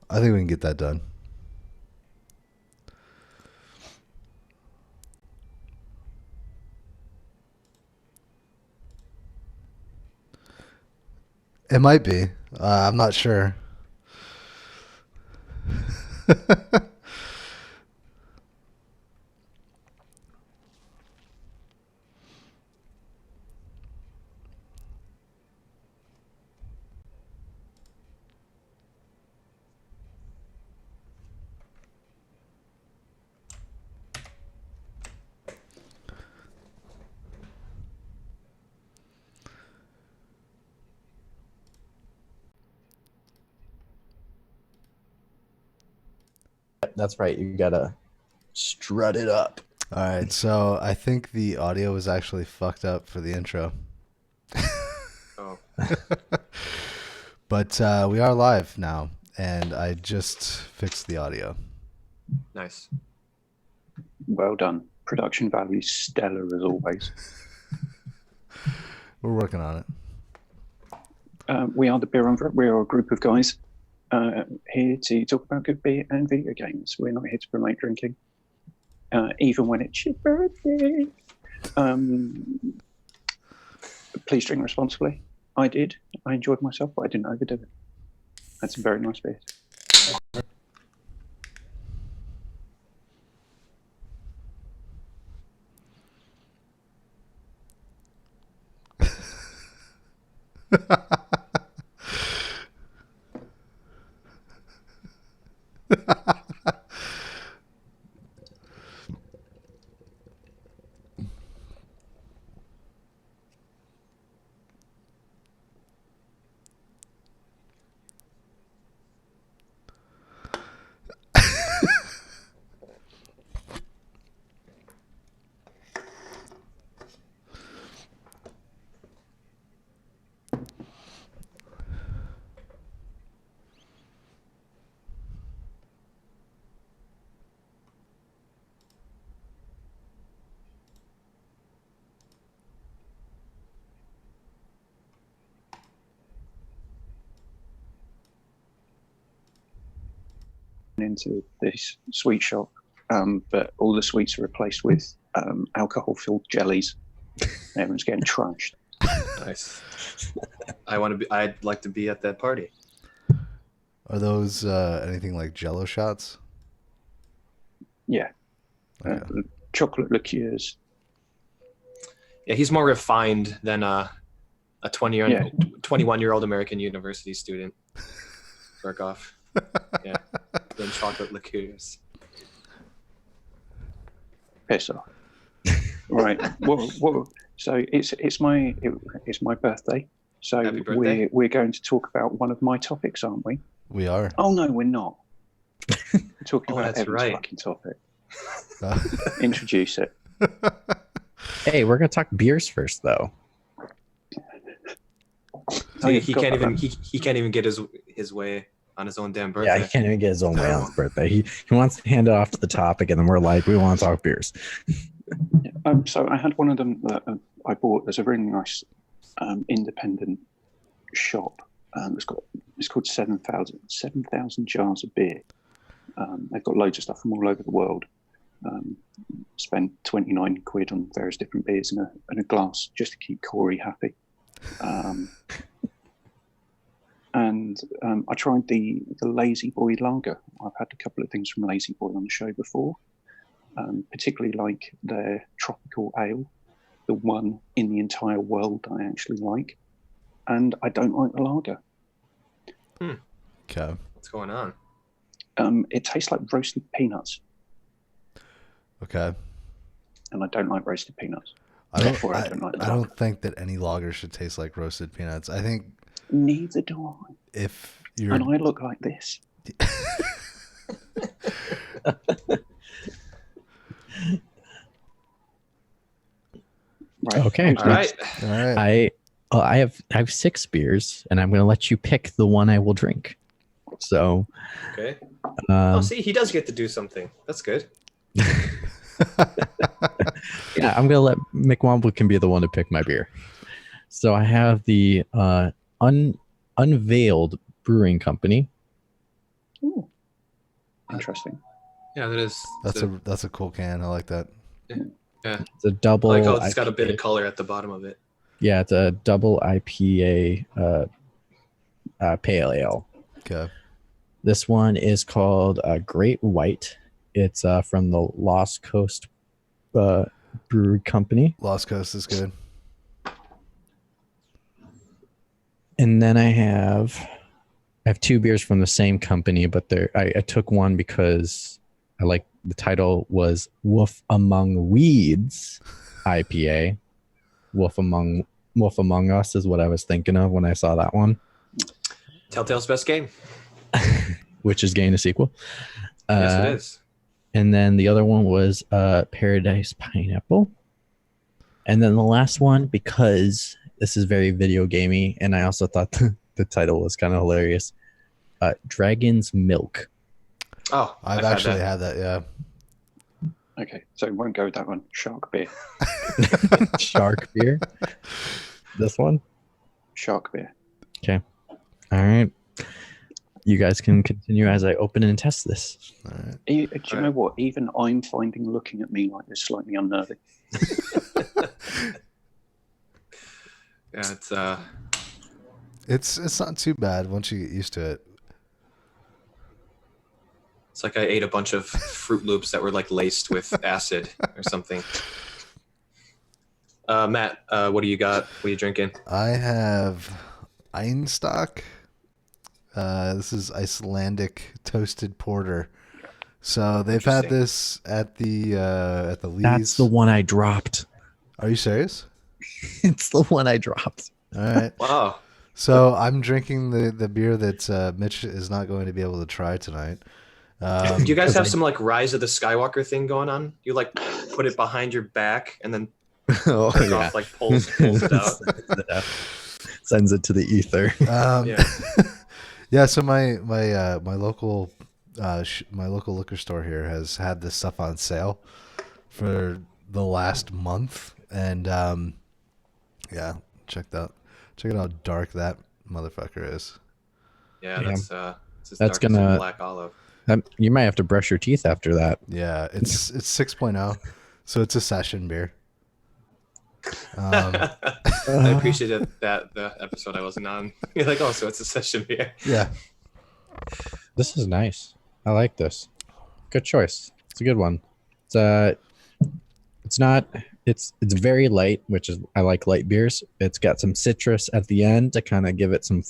I think we can get that done. It might be. I'm not sure. That's right. You gotta strut it up. All right, so I think the audio was actually fucked up for the intro. Oh, But we are live now, and I just fixed the audio. nice. Well done. Production value stellar as always. We're working on it. We are the Beerumverate. We are a group of guys here to talk about good beer and video games. We're not here to promote drinking, even when it's your birthday. Please drink responsibly. I did. I enjoyed myself, but I didn't overdo it. That's some very nice beers. Into this sweet shop, but all the sweets are replaced with alcohol-filled jellies. Everyone's getting trashed. Nice. I'd like to be at that party. Are those anything like Jello shots? Yeah, Okay. chocolate liqueurs. Yeah, he's more refined than a 21-year-old American university student. Work off. Yeah. Then chocolate liqueurs. Piss off. Right. Well, so it's my birthday. So Happy birthday. we're going to talk about one of my topics, aren't we? We are. Oh no, we're not. We're talking Oh, about that's Evan's right. fucking topic. Introduce it. Hey, we're gonna talk beers first, though. Oh, yeah, he forgot can't about even that. he can't even get his way on his own damn birthday. Yeah, he can't even get his own way on his birthday. He wants to hand it off to the topic, and then we're like, we want to talk beers. So I had one of them that I bought. There's a really nice independent shop. It's called 7,000 jars of beer. They've got loads of stuff from all over the world. Spent 29 quid on various different beers and a glass just to keep Corey happy. And I tried the Lazy Boy lager. I've had a couple of things from Lazy Boy on the show before, particularly like their tropical ale, the one in the entire world I actually like. And I don't like the lager. Okay. What's going on? It tastes like roasted peanuts, Okay. and I don't like roasted peanuts. I don't. Therefore, I, don't like the I lager. don't think that any lager should taste like roasted peanuts. I think Neither do I. if you're And I look like this. Right. Okay. Who's All right. all right. I have 6 beers, and I'm gonna let you pick the one I will drink. So, Okay. Oh, um, see, he does get to do something. That's good. yeah, I'm gonna let McWomble can be the one to pick my beer. So I have the Unveiled Brewing Company Ooh, interesting. Yeah, that is. That's a cool can. I like that. Yeah. It's a double. I like how it's got a bit IPA. of color at the bottom of it. Yeah, it's a double IPA pale ale. Okay. This one is called Great White. It's from the Lost Coast Brewery Company. Lost Coast is good. And then I have two beers from the same company, but I took one because I like the title was Wolf Among Weeds IPA. Wolf Among Us is what I was thinking of when I saw that one. Telltale's best game. Which is getting a sequel. Yes, it is. And then the other one was Paradise Pineapple. And then the last one, because this is very video gamey, and I also thought the title was kind of hilarious. Dragon's Milk. Oh, I've actually had that. Yeah. Okay, so won't go with that one. Shark beer. Shark beer. This one. Shark beer. Okay. All right. You guys can continue as I open and test this. All right. Do you know what? Even I'm finding looking at me like this slightly unnerving. Yeah, It's not too bad once you get used to it. it's like I ate a bunch of Fruit Loops that were like laced with acid or something. Matt, what do you got? What are you drinking? I have Einstock. This is Icelandic toasted porter. So they've had this at the Lee's. That's the one I dropped. Are you serious? It's the one I dropped. All right. Wow. So I'm drinking the beer that Mitch is not going to be able to try tonight. Do you guys have some like Rise of the Skywalker thing going on? You like put it behind your back and then Oh, turn it off, like pulls it out. Sends it to the ether. Yeah. Yeah. So my local liquor store here has had this stuff on sale for the last month, and yeah, check out how dark that motherfucker is. Yeah, Damn. that's as That's dark as gonna- a black olive. You might have to brush your teeth after that. Yeah, it's 6.0, so it's a session beer. I appreciated that the episode I wasn't on. You're like, oh, so it's a session beer. Yeah. This is nice. I like this. Good choice. It's a good one. It's very light, which is I like light beers. It's got some citrus at the end to kind of give it some.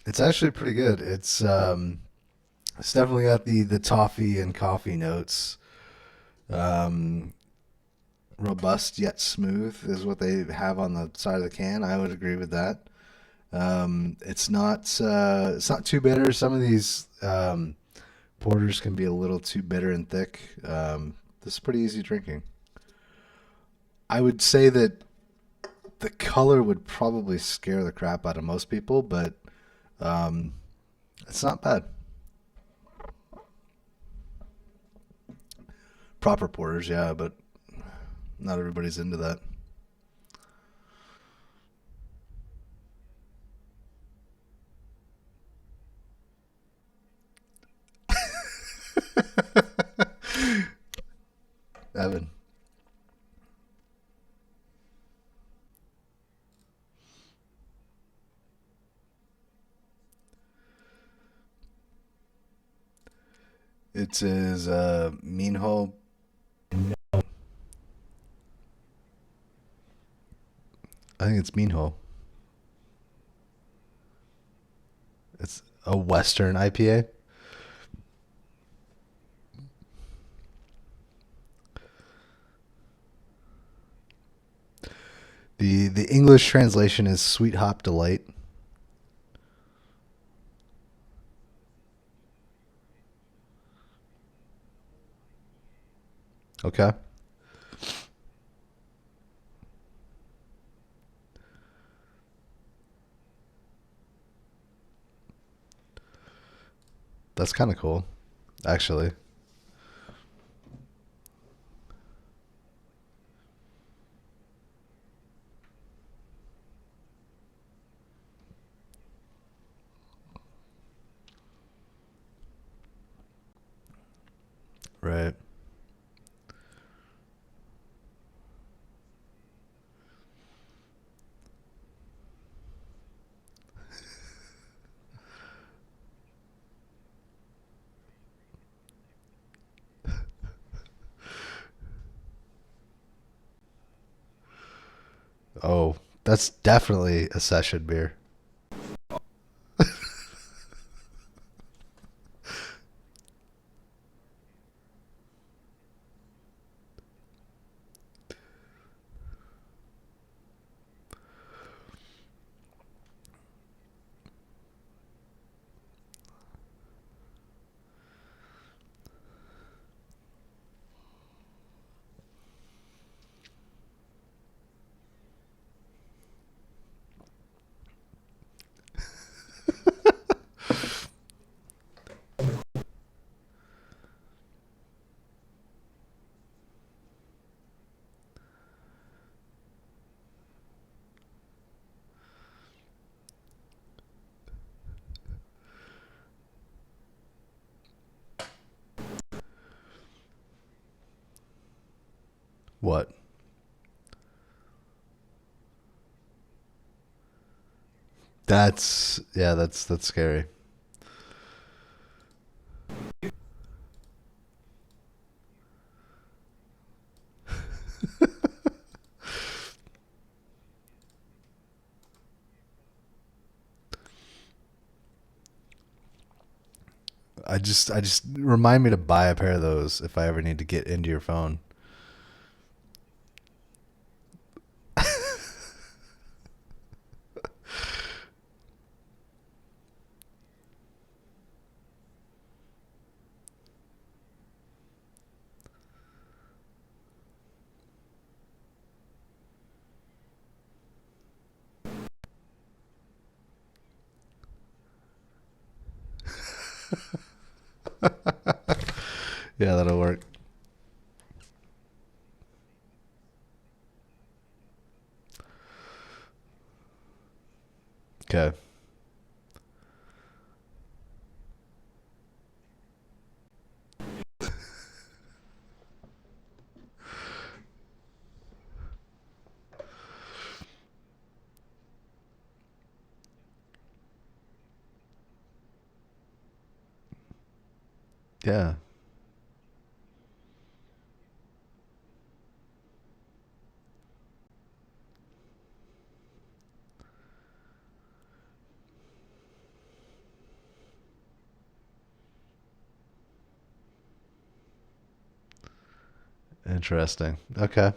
It's actually pretty good. It's definitely got the toffee and coffee notes. Robust yet smooth is what they have on the side of the can. I would agree with that. It's not too bitter. Some of these porters can be a little too bitter and thick. This is pretty easy drinking. I would say that the color would probably scare the crap out of most people, but it's not bad. Proper porters, yeah, but not everybody's into that. Evan. It says Minho. I think it's Minho. a Western IPA. The English translation is Sweet Hop Delight. Okay. That's kind of cool, actually. Right. Oh, that's definitely a session beer. What? That's scary. I just remind me to buy a pair of those if I ever need to get into your phone. Yeah, that'll work. Okay. Yeah. Interesting. Okay.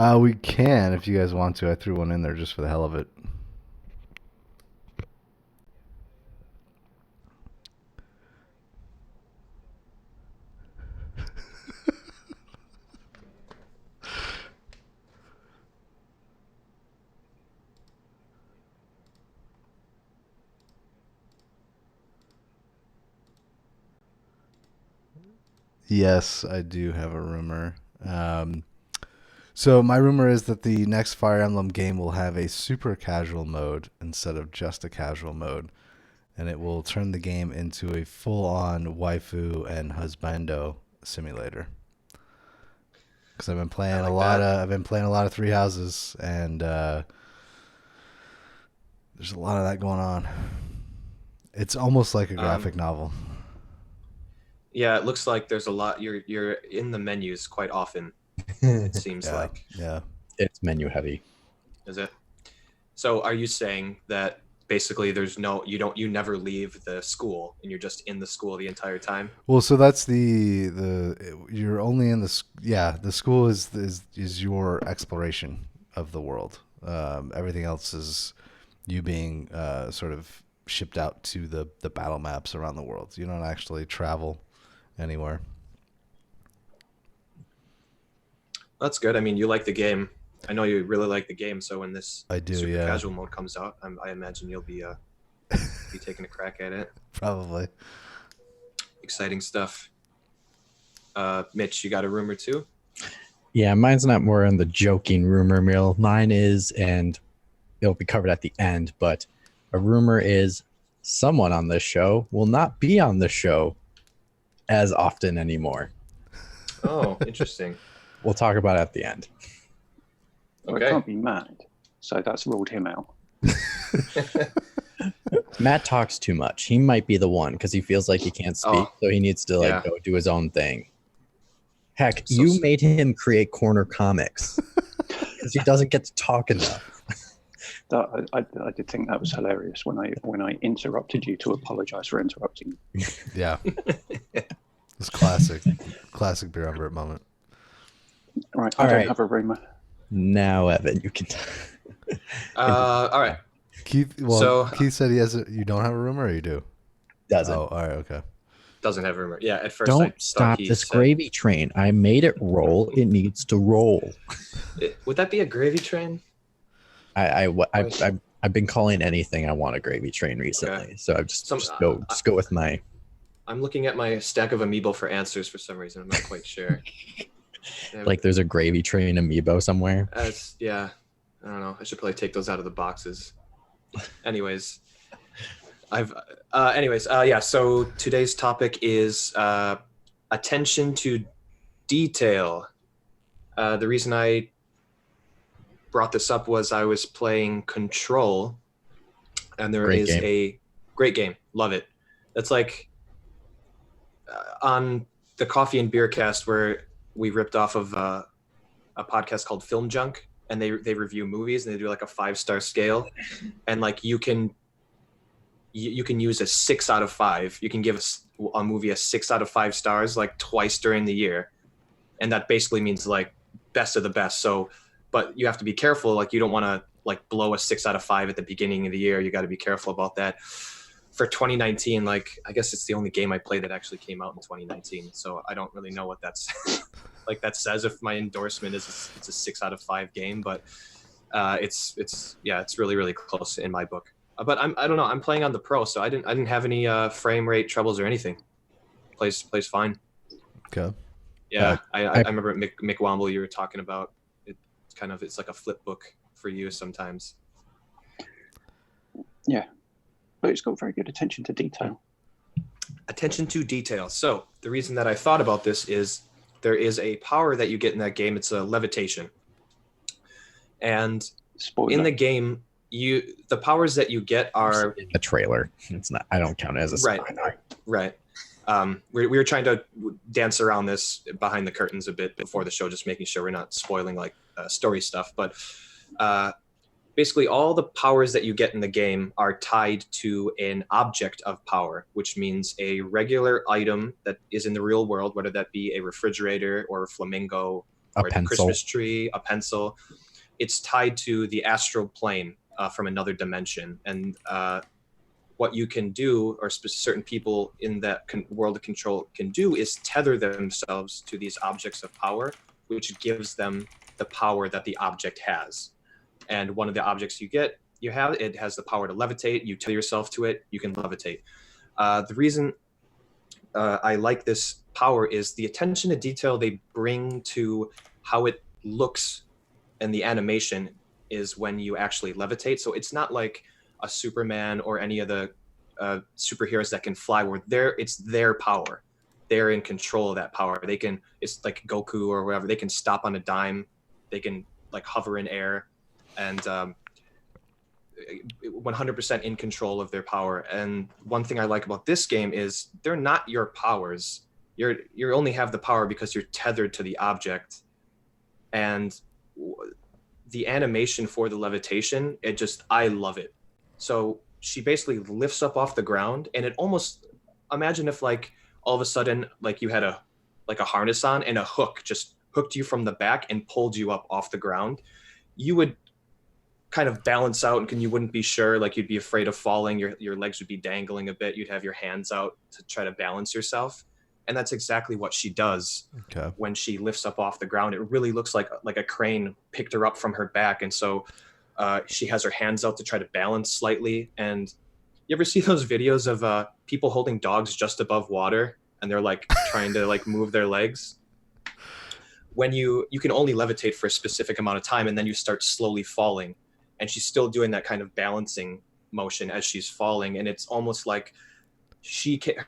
We can if you guys want to. I threw one in there just for the hell of it. Yes, I do have a rumor. So my rumor is that the next Fire Emblem game will have a super casual mode instead of just a casual mode, and it will turn the game into a full-on waifu and husbando simulator. Because I've been playing I've been playing a lot of Three Houses, and there's a lot of that going on. It's almost like a graphic novel. Yeah, it looks like there's a lot. You're in the menus quite often. It seems like. Yeah. It's menu heavy. Is it? So are you saying that basically you never leave the school and you're just in the school the entire time? Well, so that's you're only in the school is your exploration of the world. Everything else is you being sort of shipped out to the battle maps around the world. You don't actually travel anywhere. That's good. I mean, you like the game. I know you really like the game. So when this super casual mode comes out, I imagine you'll be taking a crack at it. Probably. Exciting stuff. Mitch, you got a rumor too? Yeah, mine's not more on the joking rumor mill. Mine is, and it'll be covered at the end, but a rumor is someone on this show will not be on the show as often anymore. Oh, interesting. We'll talk about it at the end. Well, it can't be Matt, so that's ruled him out. Matt talks too much. He might be the one because he feels like he can't speak, so he needs to go do his own thing. Heck, you made him create corner comics because he doesn't get to talk enough. I did think that was hilarious when I interrupted you to apologize for interrupting you. Yeah. It's classic Beerumverate moment. Right, I don't have a rumor. Now, Evan, you can. All right. Keith said you don't have a rumor, or you do? Doesn't. Oh, all right, okay. Doesn't have a rumor. Yeah, at first. Don't stop this gravy train. I made it roll. It needs to roll. Would that be a gravy train? I've been calling anything I want a gravy train recently, so I've just go with my. I'm looking at my stack of amiibo for answers for some reason. I'm not quite sure. Like there's a gravy train amiibo somewhere. Yeah, I don't know. I should probably take those out of the boxes. Anyways, So today's topic is attention to detail. The reason I brought this up was I was playing Control, and there is a great game. Love it. That's like on the Coffee and Beer Cast where we ripped off of a podcast called Film Junk, and they review movies and they do like a 5-star scale, and like you can use a 6 out of 5. You can give a movie a 6 out of 5 stars like twice during the year, and that basically means like best of the best. So, but you have to be careful. Like you don't want to like blow a 6 out of 5 at the beginning of the year. You got to be careful about that. For 2019, like I guess it's the only game I played that actually came out in 2019. So I don't really know what that's like that says if my endorsement is it's a 6 out of 5 game, but it's really, really close in my book. But I don't know. I'm playing on the Pro, so I didn't have any frame rate troubles or anything. Plays fine. Okay. Yeah, I remember Mick Womble you were talking about. It's like a flip book for you sometimes. Yeah, but it's got very good attention to detail. Attention to detail. So the reason that I thought about this is there is a power that you get in that game. It's a levitation, and in the game, the powers that you get are in the trailer. It's not. I don't count it as a spoiler. Right. We were trying to dance around this behind the curtains a bit before the show, just making sure we're not spoiling like story stuff. But basically, all the powers that you get in the game are tied to an object of power, which means a regular item that is in the real world, whether that be a refrigerator or a flamingo A or the pencil. Christmas tree, a pencil. It's tied to the astral plane from another dimension, and what you can do, or certain people in that world of control can do, is tether themselves to these objects of power, which gives them the power that the object has. And one of the objects it has the power to levitate. You tether yourself to it, you can levitate. The reason I like this power is the attention to detail they bring to how it looks, and the animation is when you actually levitate. So it's not like a Superman or any of the superheroes that can fly, where it's their power. They're in control of that power. It's like Goku or whatever. They can stop on a dime. They can like hover in air, and 100% in control of their power. And one thing I like about this game is they're not your powers. You only have the power because you're tethered to the object. And the animation for the levitation, I love it. So she basically lifts up off the ground, and it almost, imagine if like all of a sudden like you had a harness on and a hook just hooked you from the back and pulled you up off the ground. You would kind of balance out, and you wouldn't be sure, like you'd be afraid of falling. Your legs would be dangling a bit. You'd have your hands out to try to balance yourself. And that's exactly what she does. Okay. When she lifts up off the ground. It really looks like a crane picked her up from her back. And so she has her hands out to try to balance slightly. And you ever see those videos of people holding dogs just above water, and they're like trying to like move their legs? When you can only levitate for a specific amount of time, and then you start slowly falling. And she's still doing that kind of balancing motion as she's falling. And it's almost like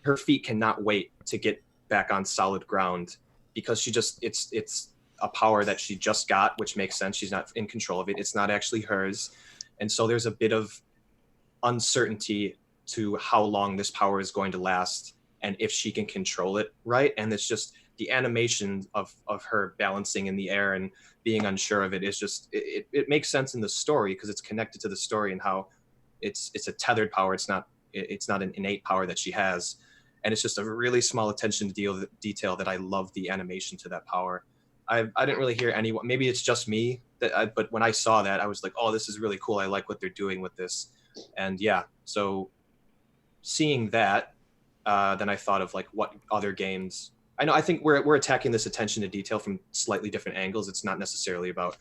her feet cannot wait to get back on solid ground, because it's a power that she just got, which makes sense. She's not in control of it. It's not actually hers. And so there's a bit of uncertainty to how long this power is going to last and if she can control it right. And it's just the animation of her balancing in the air and being unsure of it is just, it makes sense in the story because it's connected to the story and how it's a tethered power. It's not an innate power that she has. And it's just a really small attention to detail that I love the animation to that power. I didn't really hear anyone, maybe it's just me, but when I saw that, I was like, oh, this is really cool. I like what they're doing with this. And yeah, so seeing that, then I thought of like what other games. I think we're attacking this attention to detail from slightly different angles. It's not necessarily about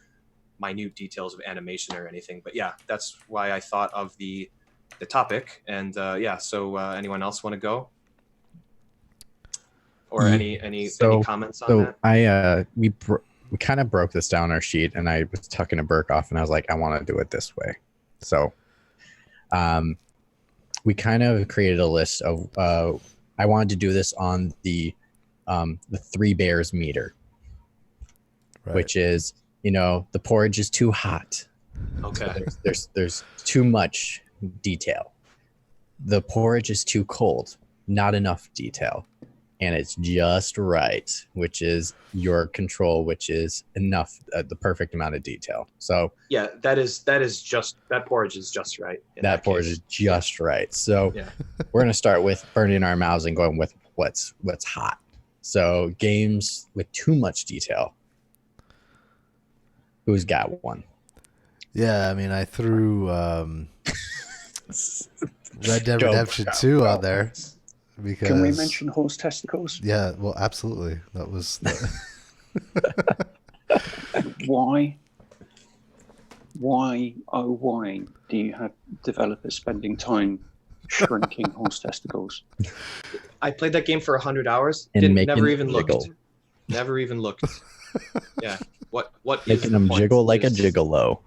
minute details of animation or anything, but yeah, that's why I thought of the topic. And yeah, so anyone else want to go? Or any comments on that? We kind of broke this down on our sheet, and I was talking to Burke off, and I was like, I want to do it this way. So we kind of created a list of I wanted to do this on the Three Bears meter, right. Which is, the porridge is too hot. Okay. So there's too much detail. The porridge is too cold, not enough detail. And it's just right, which is your control, which is enough, the perfect amount of detail. So yeah, that porridge is just right. That porridge is just right. So yeah. We're gonna start with burning our mouths and going with what's hot. So games with too much detail. Who's got one? Yeah, I mean, I threw Red Dead Redemption 2 on there. Because, can we mention horse testicles? Yeah, well, absolutely. That was. Why? Oh, why do you have developers spending time shrinking horse testicles? I played that game for 100 hours. Never even looked. Yeah. What? Making them jiggle like a gigolo.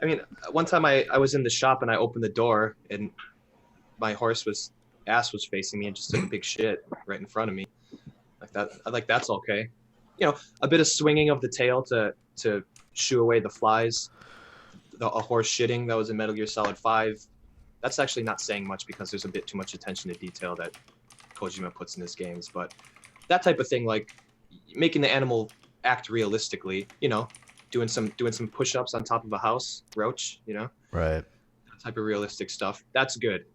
I mean, one time I was in the shop and I opened the door and my ass was facing me and just took a big shit right in front of me. Like that. That's okay. A bit of swinging of the tail to shoo away the flies. A horse shitting that was in Metal Gear Solid 5. That's actually not saying much because there's a bit too much attention to detail that Kojima puts in his games. But that type of thing, like making the animal act realistically, doing some push-ups on top of a house, roach, right. That type of realistic stuff. That's good.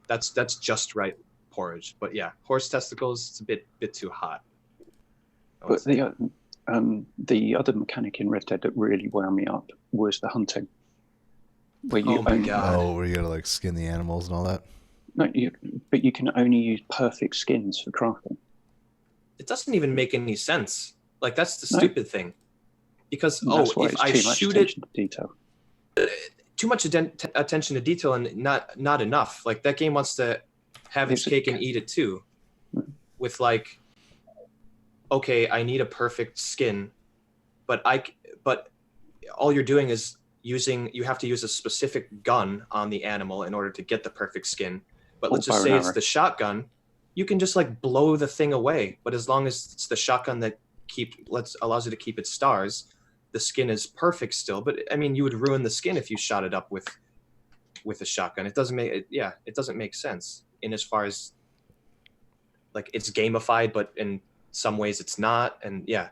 That's just right porridge. But yeah, horse testicles, it's a bit too hot. But The other mechanic in Red Dead that really wound me up was the hunting, where you Oh my God. Oh, where you gotta like skin the animals and all that. No, but you can only use perfect skins for crafting. It doesn't even make any sense. Like, that's the No. stupid thing. Because, That's why if it's I too much shoot attention to detail. too much attention to detail and not enough. Like, that game wants to have its cake and eat it too. With like, okay, I need a perfect skin, but all you're doing is you have to use a specific gun on the animal in order to get the perfect skin. But let's just say it's the shotgun, you can just like blow the thing away. But as long as it's the shotgun that allows you to keep its stars, the skin is perfect still. But I mean, you would ruin the skin if you shot it up with a shotgun. It doesn't make sense in as far as like it's gamified, but in some ways it's not. And yeah,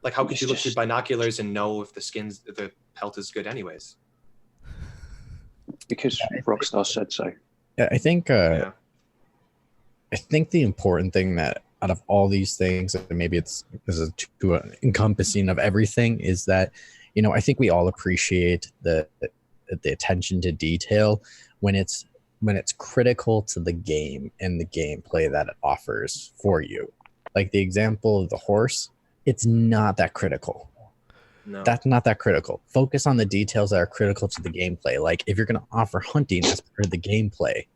like how could you look through binoculars and know if the pelt is good anyways? Because Rockstar said so. Yeah, I think the important thing that out of all these things, and maybe this is too encompassing of everything, is that, I think we all appreciate the attention to detail when it's critical to the game and the gameplay that it offers for you. Like the example of the horse, it's not that critical. No. That's not that critical. Focus on the details that are critical to the gameplay. Like if you're going to offer hunting as part of the gameplay,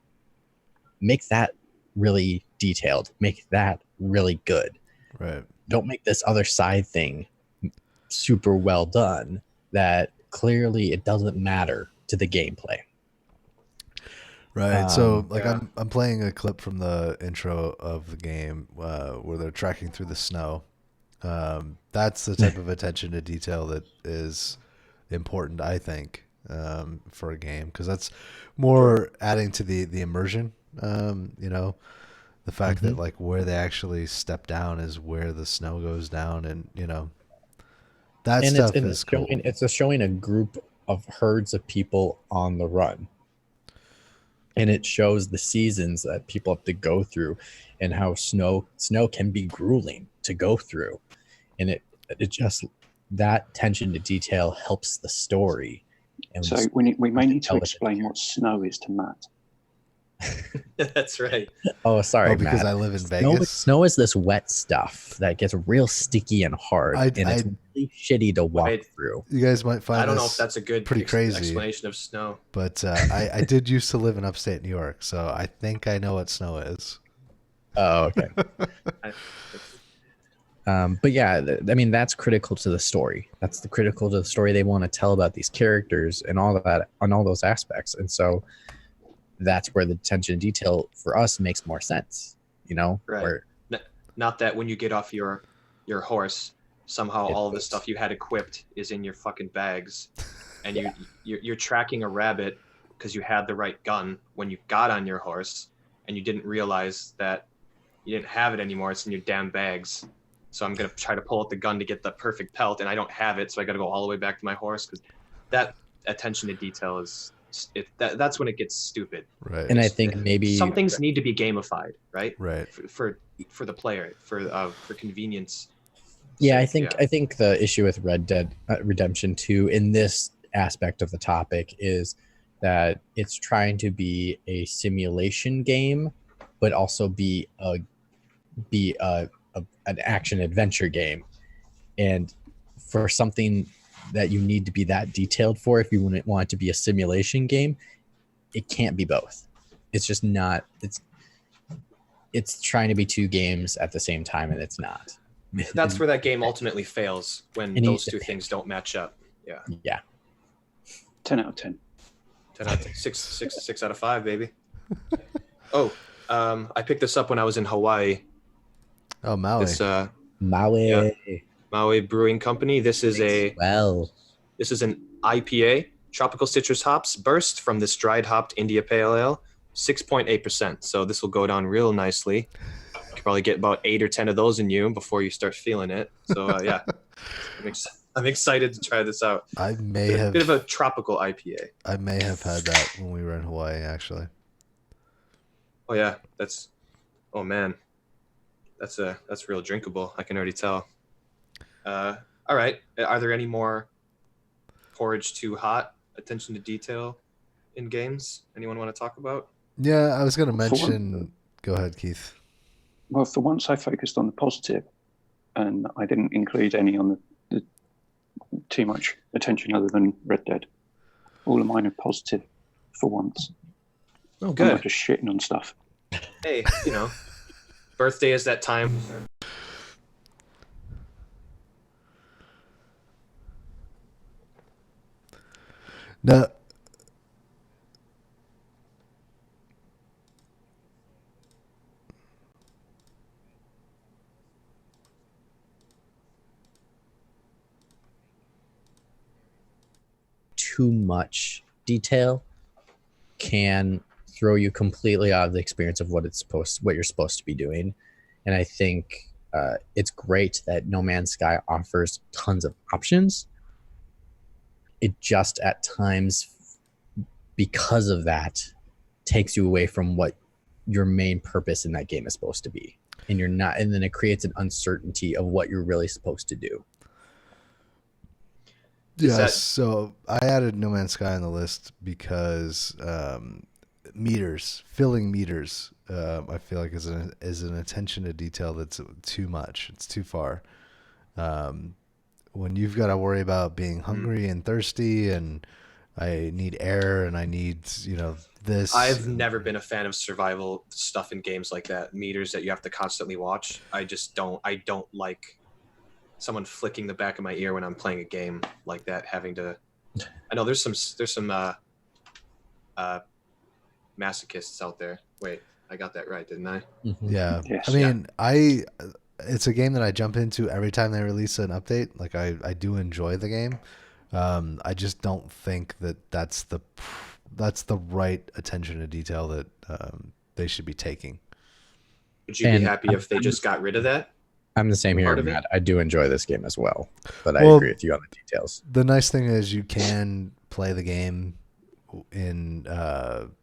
make that really detailed. Make that really good. Right. Don't make this other side thing super well done that clearly it doesn't matter to the gameplay. Right. So like I'm playing a clip from the intro of the game where they're trekking through the snow. That's the type of attention to detail that is important, I think, for a game, because that's more adding to the immersion. The fact that like where they actually step down is where the snow goes down, and that stuff is cool. It's showing a group of herds of people on the run, and it shows the seasons that people have to go through, and how snow can be grueling to go through, and it just that attention to detail helps the story. And so we may need to explain what snow is to Matt. That's right. Oh, sorry, because Matt. I live in Vegas. Snow is this wet stuff that gets real sticky and hard, and it's really shitty to walk through. You guys might find I don't know if that's a good pretty crazy explanation of snow. But I did used to live in upstate New York, so I think I know what snow is. Oh, okay. But yeah, I mean, that's critical to the story. That's critical to the story they want to tell about these characters and all of that, on all those aspects. And so that's where the attention to detail for us makes more sense, Right. Where, not that when you get off your horse, somehow all of the stuff you had equipped is in your fucking bags, and you're tracking a rabbit because you had the right gun when you got on your horse, and you didn't realize that you didn't have it anymore. It's in your damn bags. So I'm gonna try to pull out the gun to get the perfect pelt, and I don't have it, so I got to go all the way back to my horse, because that attention to detail is that's when it gets stupid. Right. And I think maybe some things need to be gamified, right? Right. For the player, for convenience. Yeah, I think the issue with Red Dead Redemption 2 in this aspect of the topic is that it's trying to be a simulation game, but also be an action adventure game. And for something that you need to be that detailed for, if you want it to be a simulation game, it can't be both. It's just not. It's trying to be two games at the same time, and it's not. That's where that game ultimately fails, when those two things don't match up. Yeah. Yeah. 10 out of 10. 10 out of 10. 6 out of 5, baby. I picked this up when I was in Hawaii. Oh, Maui. Maui. Yeah. Maui Brewing Company. This is an IPA, tropical citrus hops burst from this dried hopped India Pale Ale, 6.8%. So this will go down real nicely. You could probably get about 8 or 10 of those in you before you start feeling it. So yeah, I'm excited to try this out. I may have bit of a tropical IPA. I may have had that when we were in Hawaii, actually. Oh yeah, that's real drinkable. I can already tell. All right. Are there any more porridge too hot attention to detail in games? Anyone want to talk about? Yeah, I was going to For one, mention. Go ahead, Keith. well, for once, I focused on the positive, and I didn't include any on the too much attention other than Red Dead. All of mine are positive for once. Oh, I'm good. not just shitting on stuff. Hey, birthday is that time. No. Too much detail can throw you completely out of the experience of what you're supposed to be doing. And I think it's great that No Man's Sky offers tons of options. It just at times, because of that, takes you away from what your main purpose in that game is supposed to be. And you're not, and then it creates an uncertainty of what you're really supposed to do. Yeah, so I added No Man's Sky on the list because filling meters, I feel like is an attention to detail that's too much. It's too far. When you've got to worry about being hungry and thirsty, and I need air, and I need this. I've never been a fan of survival stuff in games like that. Meters that you have to constantly watch. I don't like someone flicking the back of my ear when I'm playing a game like that, having to. I know there's some masochists out there. Wait, I got that right, didn't I? Mm-hmm. Yeah. Yes. I mean, it's a game that I jump into every time they release an update. Like I do enjoy the game. I just don't think that's the right attention to detail that they should be taking. Would you be happy if they just got rid of that? I'm the same here, Matt. I do enjoy this game as well, but I agree with you on the details. The nice thing is you can play the game in I'm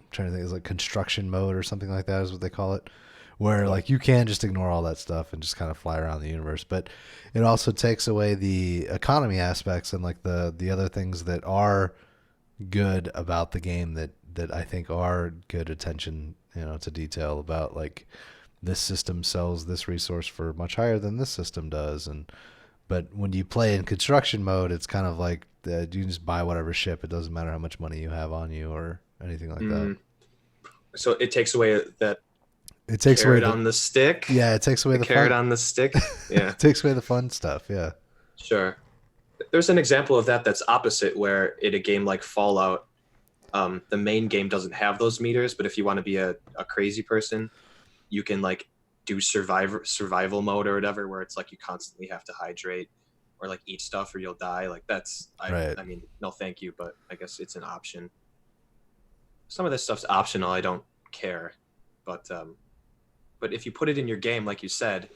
trying to think, it's like construction mode or something like that is what they call it, where like you can just ignore all that stuff and just kind of fly around the universe. But it also takes away the economy aspects and like the other things that are good about the game that I think are good attention to detail about, like this system sells this resource for much higher than this system does. But when you play in construction mode, it's kind of like you can just buy whatever ship. It doesn't matter how much money you have on you or anything like that. So it takes away that. It takes carrot away on the stick. Yeah, it takes away the carrot fun. on the stick. Yeah, it takes away the fun stuff. Yeah, sure. There's an example of that that's opposite, where in a game like Fallout, the main game doesn't have those meters, but if you want to be a crazy person, you can like do survival mode or whatever, where it's like you constantly have to hydrate or like eat stuff or you'll die. Like that's right. I mean, no thank you, but I guess it's an option. Some of this stuff's optional. I don't care, but if you put it in your game, like you said,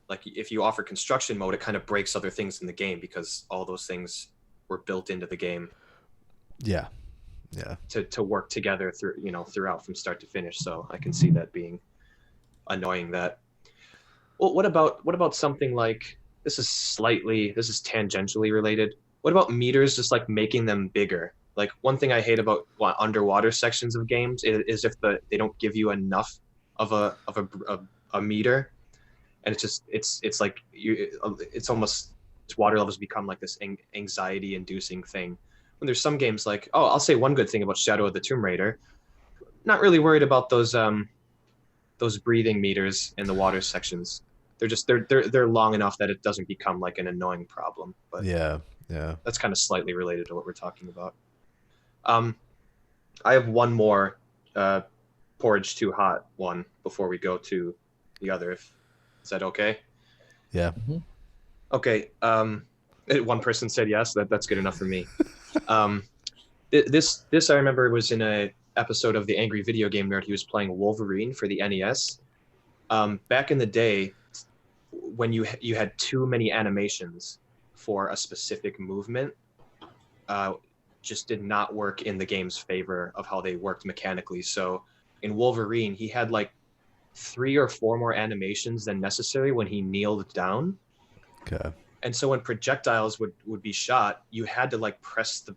like if you offer construction mode, it kind of breaks other things in the game because all those things were built into the game. Yeah. To work together throughout from start to finish. So I can see that being annoying. That. Well, what about something like this is tangentially related. What about meters just like making them bigger? Like one thing I hate about underwater sections of games is if they don't give you enough of a meter, and it's like it's almost water levels become like this anxiety inducing thing. When there's some games like, I'll say one good thing about Shadow of the Tomb Raider, not really worried about those breathing meters in the water sections. They're long enough that it doesn't become like an annoying problem. But yeah, that's kind of slightly related to what we're talking about. I have one more porridge too hot one before we go to the other. Is that okay? Yeah. Mm-hmm. Okay. One person said yes. That's good enough for me. This I remember was in a episode of the Angry Video Game Nerd. He was playing Wolverine for the NES. Back in the day, when you had too many animations for a specific movement, just did not work in the game's favor of how they worked mechanically. So in Wolverine, he had like 3 or 4 more animations than necessary when he kneeled down. Okay. And so when projectiles would be shot, you had to like press the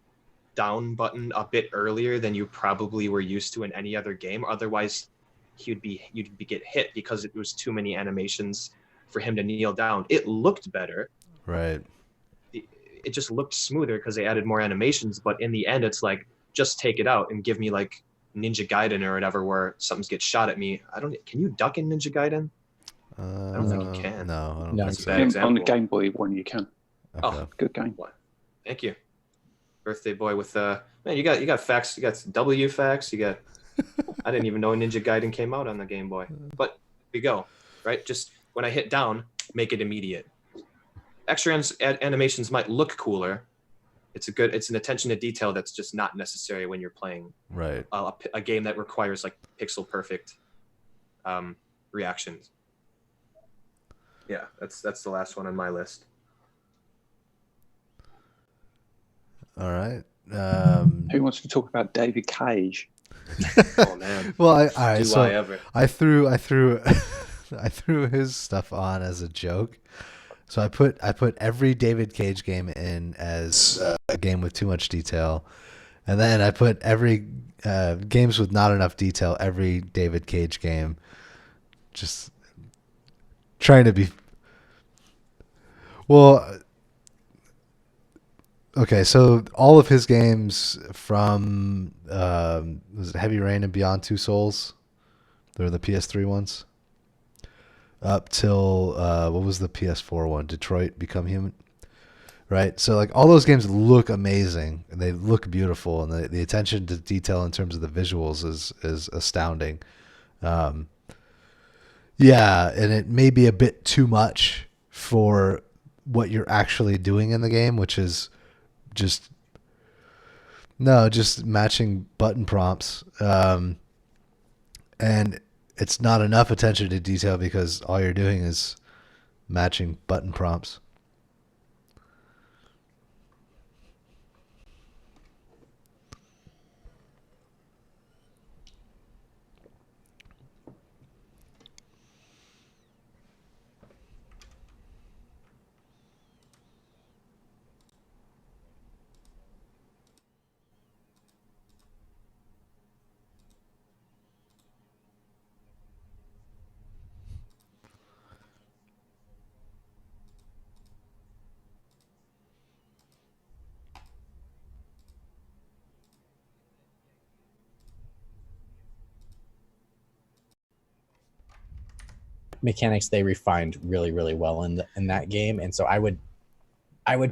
down button a bit earlier than you probably were used to in any other game. Otherwise, you'd get hit because it was too many animations for him to kneel down. It looked better. Right. It just looked smoother because they added more animations. But in the end, it's like, just take it out and give me like Ninja Gaiden or whatever, where something gets shot at me. Can you duck in Ninja Gaiden? I don't think you can. No, I don't No. think That's a so. bad example. On the Game Boy one, you can. Okay. Oh, Good game. what? Thank you, birthday boy. With man, you got facts. You got W facts. You got. I didn't even know Ninja Gaiden came out on the Game Boy. But here we go. Right, just when I hit down, make it immediate. Extra animations might look cooler. It's an attention to detail that's just not necessary when you're playing Right. a game that requires like pixel perfect reactions. Yeah, that's the last one on my list. All right. Who wants to talk about David Cage? Oh man. Well, all right. Do So I ever? I threw I threw his stuff on as a joke. So I put every David Cage game in as a game with too much detail, and then I put every games with not enough detail. Every David Cage game, just trying to be well. Okay, so all of his games from was it Heavy Rain and Beyond Two Souls? They're the PS3 ones. Up till what was the PS4 one? Detroit Become Human, right? So like all those games look amazing and they look beautiful, and the attention to detail in terms of the visuals is astounding. Yeah, and it may be a bit too much for what you're actually doing in the game, which is just matching button prompts, and it's not enough attention to detail because all you're doing is matching button prompts. Mechanics they refined really, really well in that game, and so I would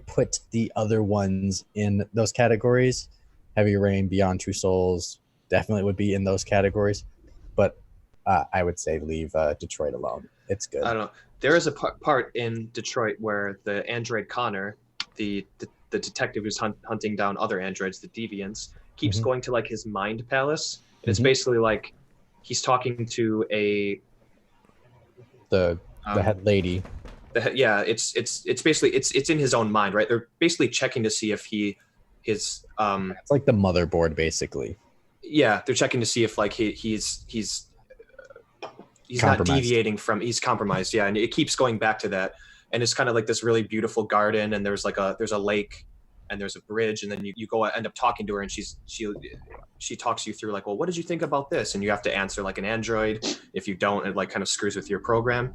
put the other ones in those categories. Heavy Rain, Beyond Two Souls definitely would be in those categories, but I would say leave Detroit alone. It's good. I don't know. There is a part in Detroit where the android Connor, the detective who's hunting down other androids, the deviants, keeps going to like his mind palace. And it's basically like he's talking to the head lady. It's basically it's in his own mind, right? They're basically checking to see if It's like the motherboard, basically. Yeah, they're checking to see if like he's not deviating from, he's compromised. Yeah, and it keeps going back to that, and it's kind of like this really beautiful garden, and there's a lake, and there's a bridge, and then you go end up talking to her, and she talks you through like, well, what did you think about this? And you have to answer like an android. If you don't, it like kind of screws with your program.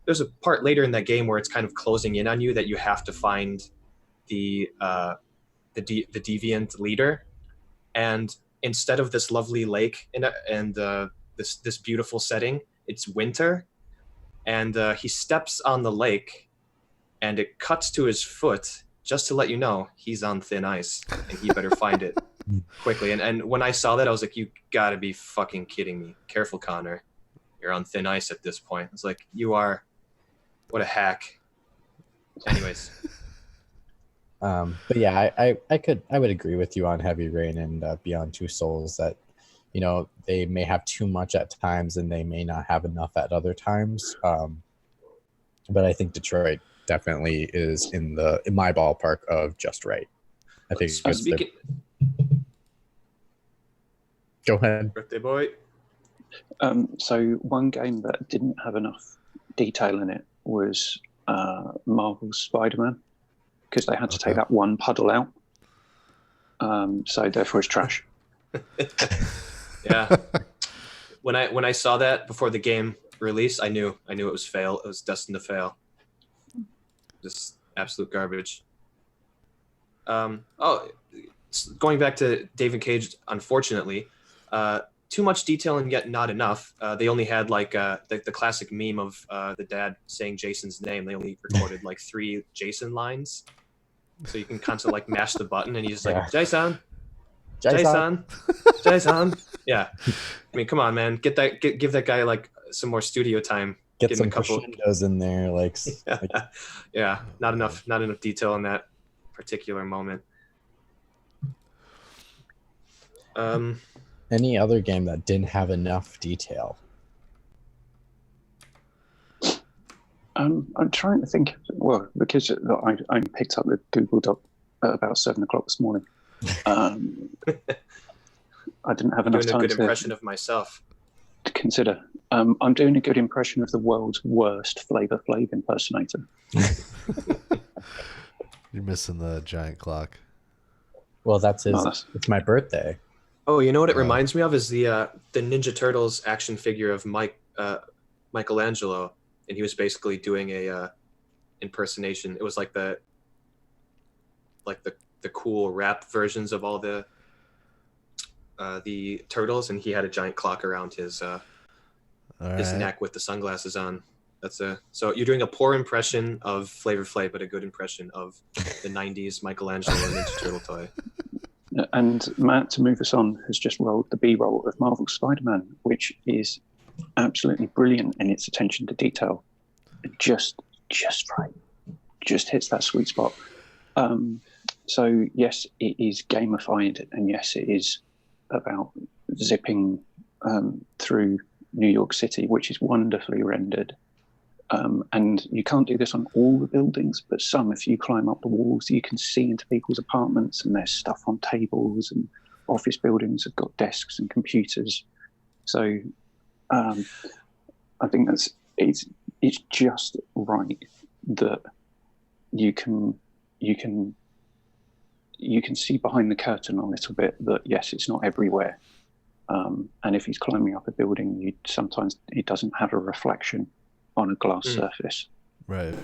There's a part later in that game where it's kind of closing in on you that you have to find the deviant leader, and instead of this lovely lake and this beautiful setting, it's winter, and he steps on the lake, and it cuts to his foot, just to let you know he's on thin ice, and he better find it quickly. And when I saw that, I was like, you gotta be fucking kidding me. Careful, Connor. You're on thin ice at this point. It's like, you are. What a hack. Anyways. But yeah, I would agree with you on Heavy Rain and Beyond Two Souls that, you know, they may have too much at times and they may not have enough at other times. But I think Detroit definitely is in my ballpark of just right. I think Go ahead. Birthday boy. So one game that didn't have enough detail in it was Marvel's Spider-Man because they had to take that one puddle out. So therefore it's trash. Yeah. When I saw that before the game release, I knew it was fail. It was destined to fail. Just absolute garbage. Going back to David Cage, unfortunately, too much detail and yet not enough. They only had like the classic meme of the dad saying Jason's name. They only recorded like 3 Jason lines, so you can constantly like mash the button and he's like Jason. Yeah, I mean, come on, man, give that guy like some more studio time. Get some crescendos in there, like yeah, not enough detail in that particular moment. Any other game that didn't have enough detail? I'm trying to think. Well, because I picked up the Google Doc at about 7 o'clock this morning. I didn't have enough time doing a good impression of myself to consider. I'm doing a good impression of the world's worst Flavor Flav impersonator. You're missing the giant clock. Well, that's his. It's my birthday. Oh, you know what it reminds me of is the Ninja Turtles action figure of Michelangelo, and he was basically doing a impersonation. It was like the cool rap versions of all the turtles, and he had a giant clock around his neck with the sunglasses on. So you're doing a poor impression of Flavor Flav, but a good impression of the 90s Michelangelo Ninja Turtle toy. And Matt, to move us on, has just rolled the B-roll of Marvel's Spider-Man, which is absolutely brilliant in its attention to detail. Just right. Just hits that sweet spot. So yes, it is gamified, and yes, it is about zipping through New York City, which is wonderfully rendered. And you can't do this on all the buildings, but some, if you climb up the walls, you can see into people's apartments, and there's stuff on tables, and office buildings have got desks and computers. So I think it's just right that you can see behind the curtain a little bit that yes, it's not everywhere. And if he's climbing up a building, sometimes he doesn't have a reflection on a glass surface. Right.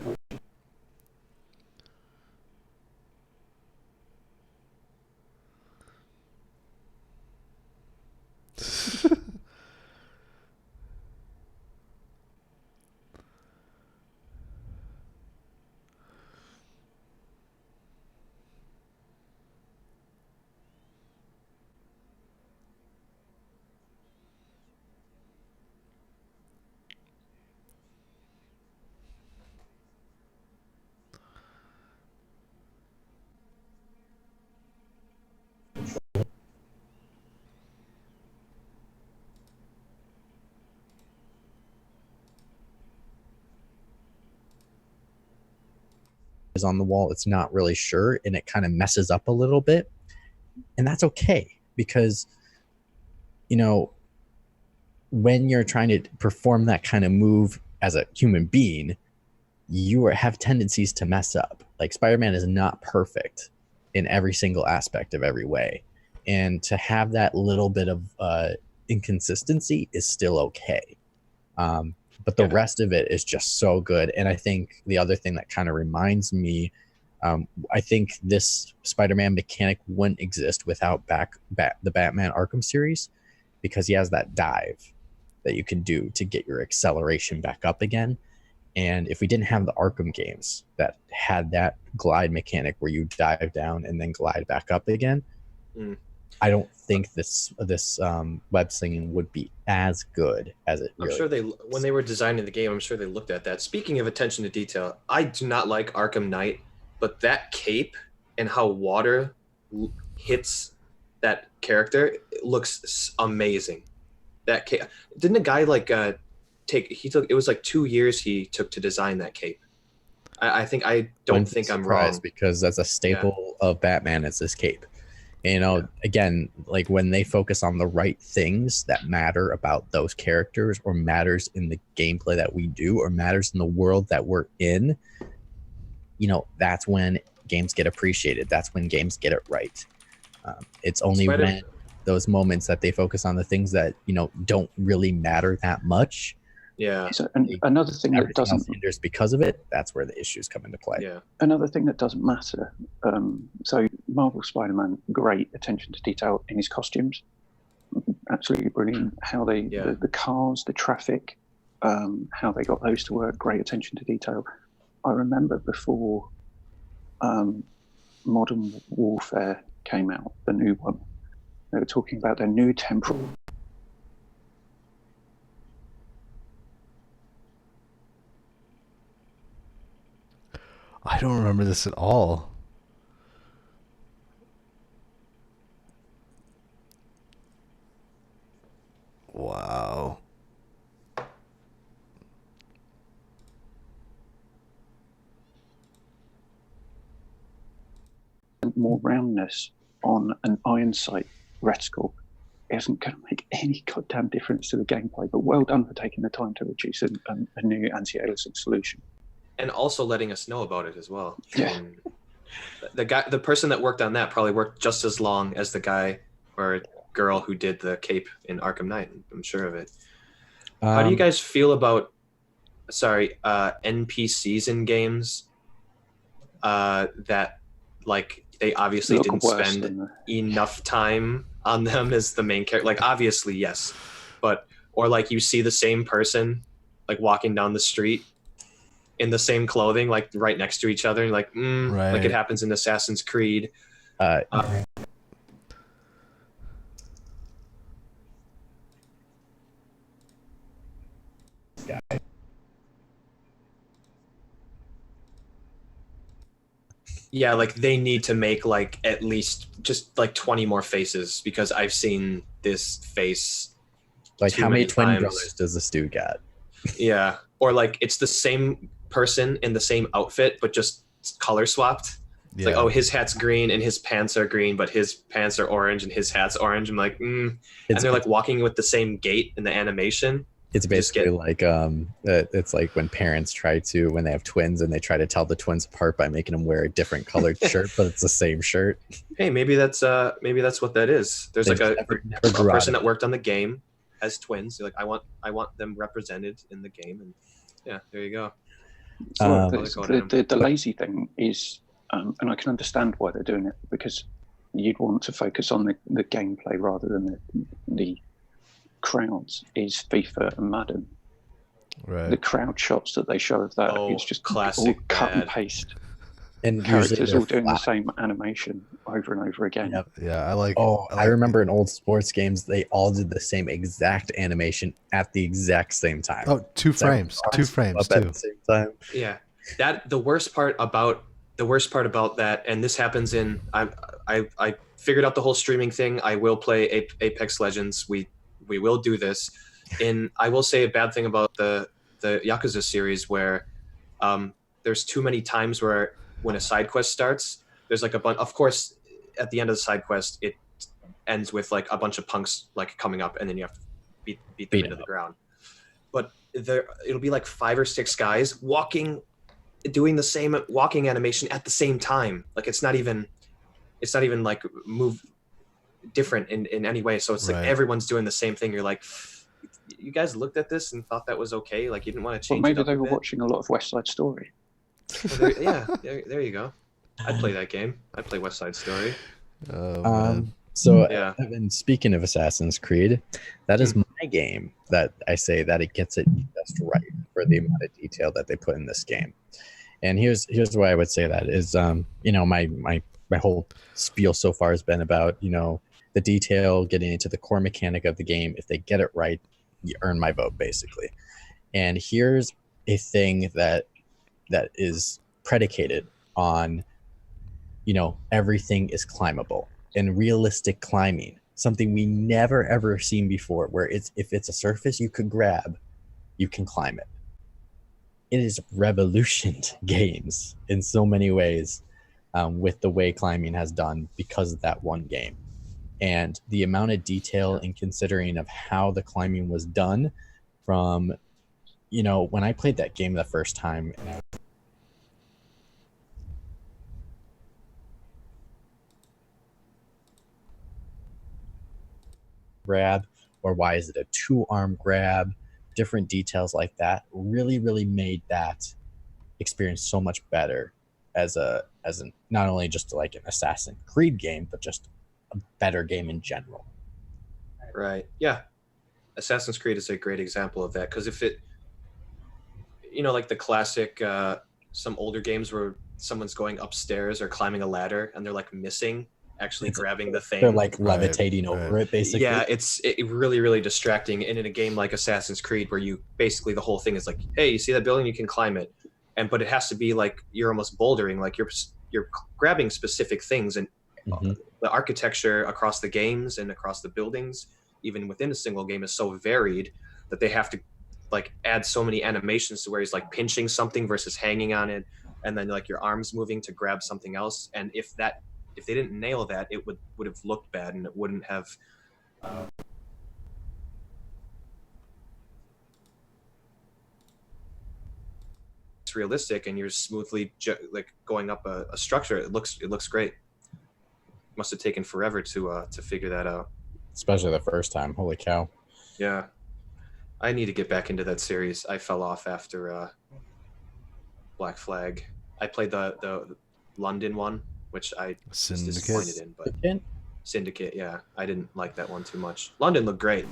Is on the wall, it's not really sure, and it kind of messes up a little bit, and that's okay, because when you're trying to perform that kind of move as a human being, you have tendencies to mess up. Like, Spider-Man is not perfect in every single aspect of every way, and to have that little bit of inconsistency is still okay. But the rest of it is just so good. And I think the other thing that kind of reminds me, I think this Spider-Man mechanic wouldn't exist without the Batman Arkham series, because he has that dive that you can do to get your acceleration back up again. And if we didn't have the Arkham games that had that glide mechanic where you dive down and then glide back up again, I don't think this web slinging would be as good as it really I'm sure when they were designing the game, I'm sure they looked at that. Speaking of attention to detail, I do not like Arkham Knight, but that cape and how water hits that character, it looks amazing. That cape, didn't a guy it was like 2 years he took to design that cape. I don't think I'm wrong, because that's a staple of Batman, is this cape. You know, again, like when they focus on the right things that matter about those characters, or matters in the gameplay that we do, or matters in the world that we're in, you know, that's when games get appreciated. That's when games get it right. It's only when those moments that they focus on the things that, you know, don't really matter that much. Yeah. So, another thing that doesn't hinders because of it, that's where the issues come into play. Yeah. Another thing that doesn't matter. So Marvel Spider-Man, great attention to detail in his costumes. Absolutely brilliant. How they the cars, the traffic, how they got those to work. Great attention to detail. I remember before Modern Warfare came out, the new one, they were talking about their new temporal. I don't remember this at all. Wow. More roundness on an iron sight reticle isn't going to make any goddamn difference to the gameplay, but well done for taking the time to produce a new anti-aliasing solution. And also letting us know about it as well. Yeah. And the person that worked on that probably worked just as long as the guy or girl who did the cape in Arkham Knight. I'm sure of it. How do you guys feel about, NPCs in games that, like, they obviously didn't spend enough time on them as the main character? Like, obviously, yes. But, or like you see the same person, like, walking down the street in the same clothing, like right next to each other, and like, right. Like it happens in Assassin's Creed. Yeah, like they need to make like at least just like 20 more faces, because I've seen this face. Like, how many twin brothers does this dude got? Yeah, or like it's the same person in the same outfit, but just color swapped. It's like, oh, his hat's green and his pants are green, but his pants are orange and his hat's orange. I'm like, and they're like walking with the same gait in the animation. It's basically like it's like when parents try to, when they have twins and they try to tell the twins apart by making them wear a different colored shirt, but it's the same shirt. Hey, maybe that's what that is. There's like a person that worked on the game as twins. You're like, I want them represented in the game, and yeah, there you go. So the lazy thing is, and I can understand why they're doing it, because you'd want to focus on the gameplay rather than the crowds, is FIFA and Madden. Right. The crowd shots that they show of that, it's just classic all cut and paste. And characters all doing the same animation over and over again. Yep. Yeah, I remember in old sports games, they all did the same exact animation at the exact same time. Oh, two frames up too. At the same time. Yeah, that the worst part about that, and this happens in I figured out the whole streaming thing. I will play Apex Legends. We will do this. And I will say a bad thing about the Yakuza series, where there's too many times where when a side quest starts, there's like a bunch. Of course, at the end of the side quest, it ends with like a bunch of punks like coming up, and then you have to beat them into the ground. But it'll be like 5 or 6 guys doing the same walking animation at the same time. Like it's not even like move different in any way. So it's like everyone's doing the same thing. You're like, you guys looked at this and thought that was okay. Like you didn't want to change. Well, maybe they were watching a lot of West Side Story. Well, there you go. I'd play that game. I'd play West Side Story. So, Evan, speaking of Assassin's Creed, that is my game that I say that it gets it just right for the amount of detail that they put in this game. And here's why I would say that is, my whole spiel so far has been about, the detail, getting into the core mechanic of the game. If they get it right, you earn my vote, basically. And here's a thing that is predicated on, everything is climbable and realistic climbing, something we never ever seen before, where if it's a surface you could grab, you can climb it. It has revolutioned games in so many ways. with the way climbing has done because of that one game. And the amount of detail in considering of how the climbing was done from, when I played that game the first time, grab, or why is it a 2-arm grab, different details like that really, really made that experience so much better as an not only just like an Assassin's Creed game, but just a better game in general. Right. Yeah. Assassin's Creed is a great example of that, because if it, like the classic, some older games where someone's going upstairs or climbing a ladder and they're like missing actually grabbing the thing. They're like levitating over it, basically. Yeah, it's really, really distracting. And in a game like Assassin's Creed, where you basically the whole thing is like, hey, you see that building, you can climb it, but it has to be like you're almost bouldering, like you're grabbing specific things, and the architecture across the games and across the buildings, even within a single game, is so varied that they have to like add so many animations to where he's like pinching something versus hanging on it, and then like your arms moving to grab something else. And if they didn't nail that, it would have looked bad, and it wouldn't have it's realistic, and you're smoothly like going up a structure. It looks great. Must have taken forever to figure that out, especially the first time. Holy cow. Yeah, I need to get back into that series. I fell off after Black Flag. I played the London one, which I was disappointed in, but Syndicate, yeah, I didn't like that one too much. London looked great.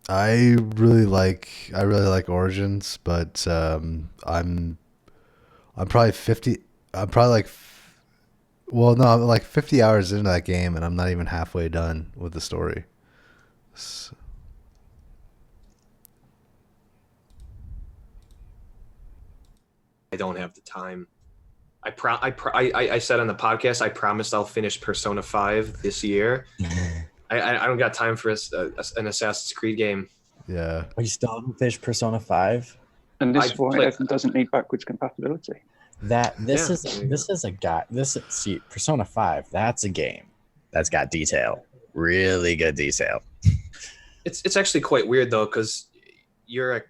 I really like Origins, but I'm probably 50. I'm probably like, well, no, I'm like 50 hours into that game, and I'm not even halfway done with the story. So. I don't have the time. I said on the podcast, I promised I'll finish Persona 5 this year. I don't got time for an Assassin's Creed game. Yeah. Are you still haven't finished Persona 5? And this one doesn't need backwards compatibility. See, Persona 5, that's a game that's got detail. Really good detail. It's actually quite weird though, because you're a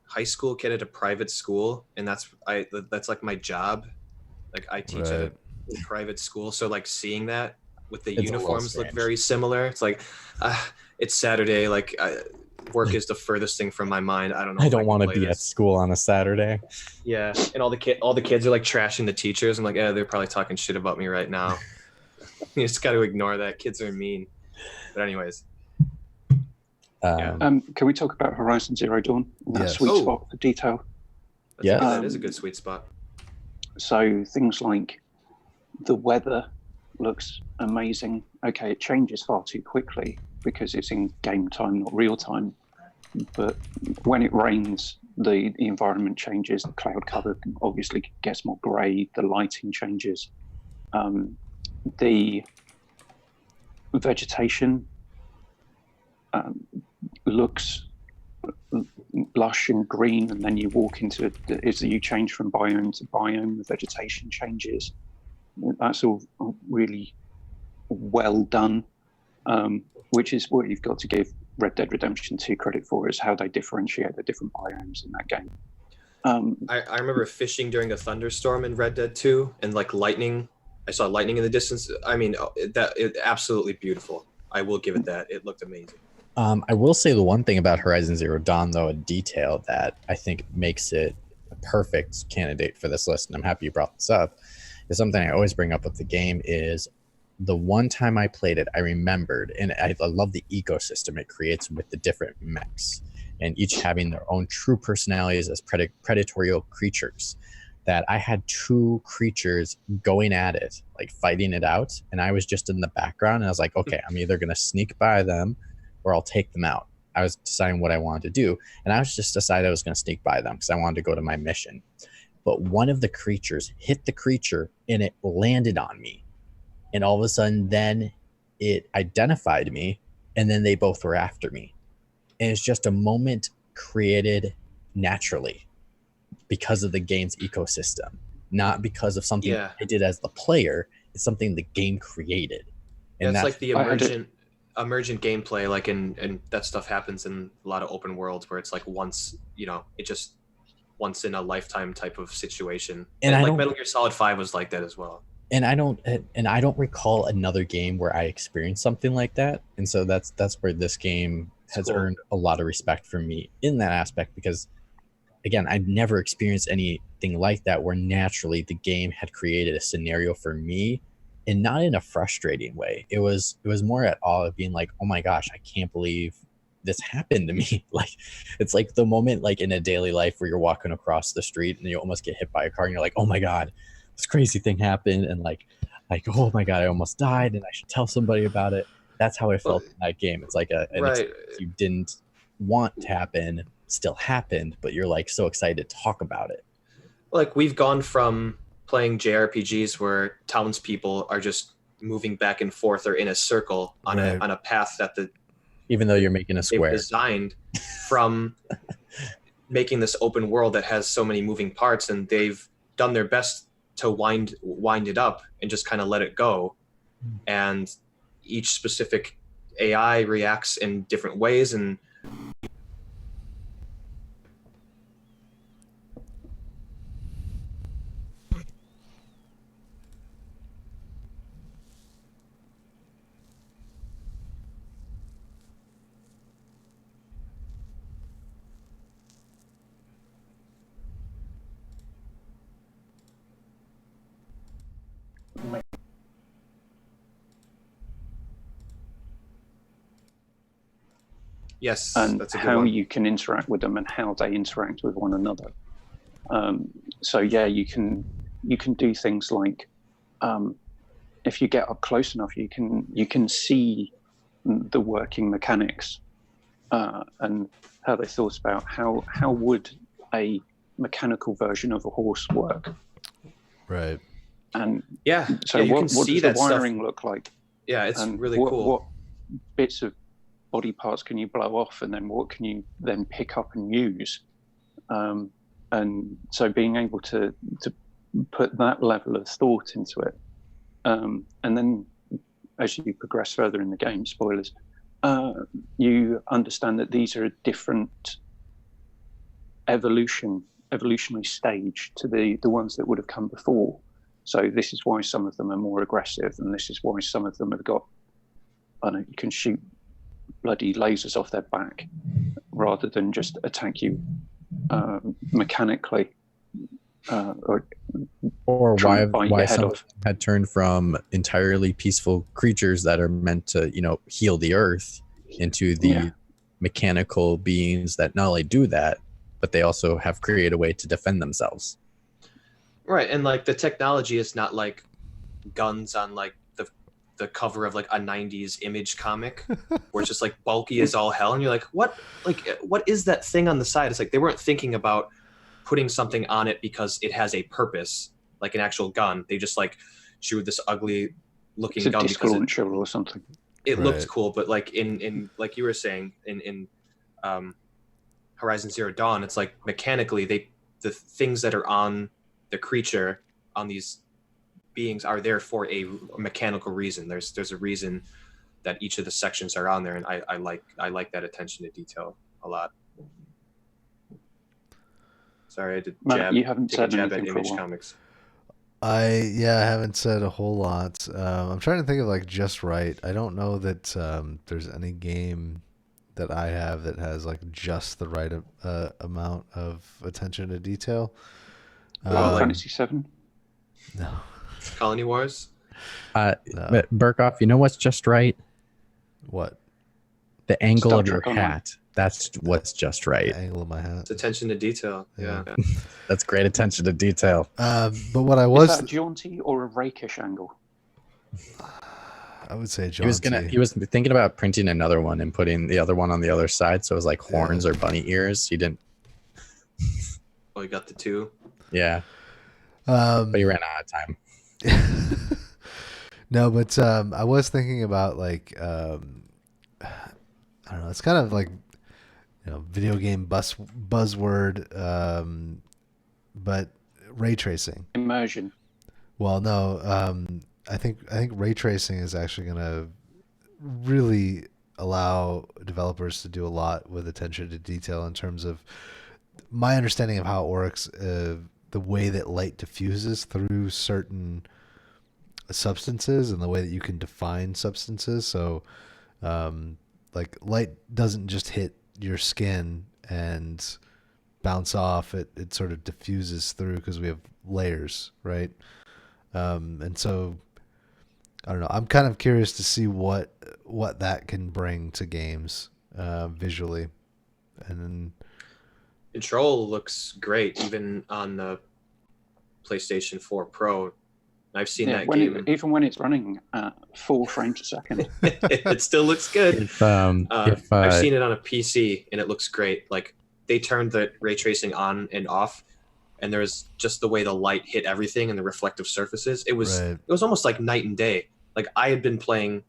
high school kid at a private school, and that's like my job. Like I teach at a private school, so like seeing that with the uniforms look very similar. It's like, it's Saturday. Like work is the furthest thing from my mind. I don't know. I don't want to be at school on a Saturday. Yeah, and all the kids are like trashing the teachers. I'm like, yeah, they're probably talking shit about me right now. You just got to ignore that. Kids are mean. But anyways. Can we talk about Horizon Zero Dawn? That sweet spot for detail. That is a good sweet spot. So things like the weather looks amazing. Okay, it changes far too quickly because it's in game time, not real time. But when it rains, the environment changes. The cloud cover obviously gets more grey. The lighting changes. The vegetation looks lush and green, and then you walk into as you change from biome to biome, the vegetation changes. That's all really well done, which is what you've got to give Red Dead Redemption 2 credit for, is how they differentiate the different biomes in that game. I remember fishing during a thunderstorm in Red Dead 2, and like lightning. I saw lightning in the distance. I mean, it absolutely beautiful. I will give it that. It looked amazing. I will say the one thing about Horizon Zero Dawn, though, a detail that I think makes it a perfect candidate for this list, and I'm happy you brought this up, is something I always bring up with the game, is the one time I played it, I remembered, and I love the ecosystem it creates with the different mechs, and each having their own true personalities as predatorial creatures, that I had two creatures going at it, like fighting it out, and I was just in the background, and I was like, okay, I'm either going to sneak by them or I'll take them out. I was deciding what I wanted to do, and I was just decided I was going to sneak by them because I wanted to go to my mission. But one of the creatures hit the creature, and it landed on me. And all of a sudden, then it identified me and then they both were after me. And it's just a moment created naturally because of the game's ecosystem, not because of something Yeah. I did as the player. It's something the game created. And And it's that's like the emergent gameplay, like and that stuff happens in a lot of open worlds where it's like once, it just once in a lifetime type of situation. And I like don't- Metal Gear Solid 5 was like that as well. and I don't recall another game where I experienced something like that. And so that's where this game has Cool. earned a lot of respect from me in that aspect, because again, I've never experienced anything like that where naturally the game had created a scenario for me, and not in a frustrating way. It was more at all of being like, oh my gosh, I can't believe this happened to me. Like, it's like the moment like in a daily life where you're walking across the street and you almost get hit by a car and you're like, oh my God, this crazy thing happened, and like oh my God, I almost died and I should tell somebody about it. That's how I felt in that game. It's like an Right. experience you didn't want to happen still happened, but you're like so excited to talk about it. Like we've gone from playing JRPGs where townspeople are just moving back and forth or in a circle on Right. a path that Even though you're making a they've square. designed, from making this open world that has so many moving parts, and they've done their best to wind it up and just kind of let it go. And each specific AI reacts in different ways, and yes, and that's a good how one. you can interact with them and how they interact with one another. So yeah, you can do things like, if you get up close enough, you can see the working mechanics, and how they thought about how would a mechanical version of a horse work. Right. And Yeah, so yeah, you what can see does that the stuff. wiring look like? Yeah, it's And really what, cool. What bits of body parts can you blow off, and then what can you then pick up and use? And so being able to put that level of thought into it, and then as you progress further in the game, spoilers, you understand that these are a different evolutionary stage to the ones that would have come before. So this is why some of them are more aggressive, and this is why some of them have got, I don't know, you can shoot bloody lasers off their back rather than just attack you mechanically, Or try and bite why your head some off. of them had turned from entirely peaceful creatures that are meant to, heal the earth into the Yeah. mechanical beings that not only do that, but they also have created a way to defend themselves. Right, and like the technology is not like guns on like the cover of like a 90s Image comic where it's just like bulky as all hell, and you're like, what is that thing on the side? It's like they weren't thinking about putting something on it because it has a purpose, like an actual gun. They just like shoot this ugly looking It's a gun disc because launcher or something. it looked Right. cool. But like in like you were saying in Horizon Zero Dawn, it's like mechanically the things that are on the creature, on these beings, are there for a mechanical reason. There's a reason that each of the sections are on there, and I like that attention to detail a lot. Sorry, I did Matt, you haven't take a said jab at anything for a Image while. Comics. I haven't said a whole lot. I'm trying to think of like just right. I don't know that there's any game that I have that has like just the right amount of attention to detail. Like- Fantasy VII. No. Colony Wars. No. But Burkoff, you know what's just right? What? The angle Star of your Trek Online. hat. That's what's just right. The angle of my hat. It's attention to detail. Yeah. That's great attention to detail. But what I Is was, that a jaunty or a rakish angle? I would say He was jaunty. thinking about printing another one and putting the other one on the other side, so it was like horns or bunny ears. He didn't. Oh, you got the two. Yeah, but he ran out of time. No, but I was thinking about like I don't know. It's kind of like, video game buzzword, but ray tracing. Immersion. Well, no, I think ray tracing is actually going to really allow developers to do a lot with attention to detail in terms of my understanding of how it works, the way that light diffuses through certain substances and the way that you can define substances. So, like light doesn't just hit your skin and bounce off. It sort of diffuses through because we have layers, right? And so I don't know. I'm kind of curious to see what that can bring to games visually. And then Control looks great, even on the PlayStation 4 Pro. I've seen that game. Even when it's running at 4 frames a second. It still looks good. I've seen it on a PC, and it looks great. Like, they turned the ray tracing on and off, and there's just the way the light hit everything and the reflective surfaces. It was almost like night and day. Like, I had been playing